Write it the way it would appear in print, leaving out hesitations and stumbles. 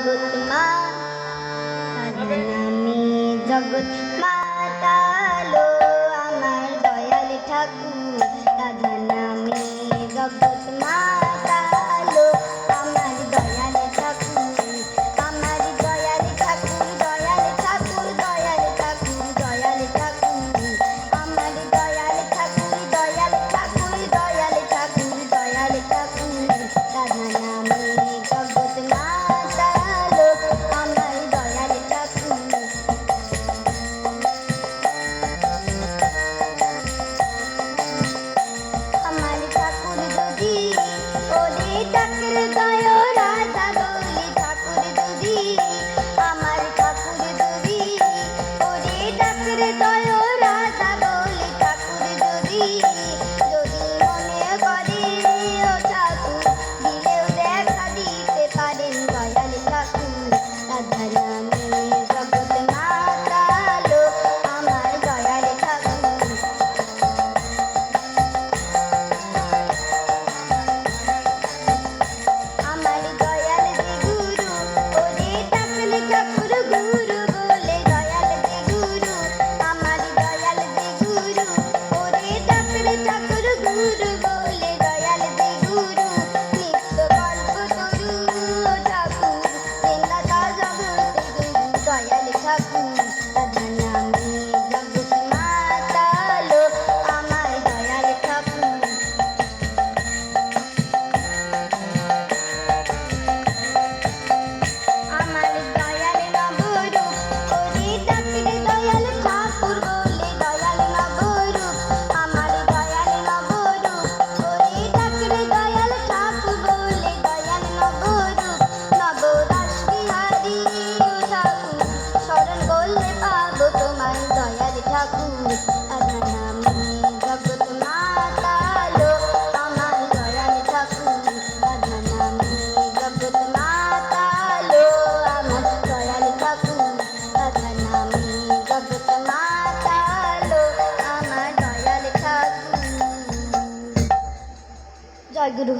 জগৎ মা আমি জগৎ মাতালো আমার দয়াল ঠাকুর রাধা নামে জগৎ মাতালো আমার দয়াল ঠাকুর আমার দয়াল ঠাকুর দয়াল ঠাকুর দয়াল ঠাকুর দয়াল ঠাকুর আমার দয়াল ঠাকুর দয়াল ঠাকুর দয়াল ঠাকুর দয়াল ঠাকুর রাধা নামে জগৎ মাতালো আমার দয়াল ঠাকুর আমার ঠাকুর যদি ওরে ডাকের গায় রাধা বলি ঠাকুর যদি আমার ঠাকুর যদি ওরে ডাকের গায় রাধা বলি ঠাকুর যদি যদি মনে করে ও ঠাকুর দিলেও দেখা দিতে পারেন দয়াল ঠাকুর রাধা নামে জগৎ মাতালো আমার দয়াল ঠাকুর আমার দয়াল যে গুরু ওরে ডাকলে ঠাকুর গুরু বলে দয়াল যে গুরু আমার দয়াল যে গুরু ওরে ডাকলে ঠাকুর গুরু বলে দয়াল যে গুরু নিত্য গল্প তরু ঠাকুর বেঙ্গাটা জগতে গুরু দয়াল ঠাকুর রাধা নামে জগৎ মাতালো আমার দয়াল ঠাকুর আমার দয়াল নবরূপ ওরে ডাকলে দয়াল ঠাকুর বলে দয়াল নবরূপ আমার দয়াল নবরূপ ওরে ডাকলে দয়াল ঠাকুর বলে দয়াল নবরূপ নবরস বিহারী ও ঠাকুর শরণ করলে পাবো তোমার দয়াল ঠাকুর রাধা নামে জগৎ মাতালো আমার দয়াল ঠাকুর রাধা নামে জগৎ মাতালো আমার দয়াল ঠাকুর রাধা নামে জগৎ মাতালো আমার দয়াল ঠাকুর। জয় গুরু।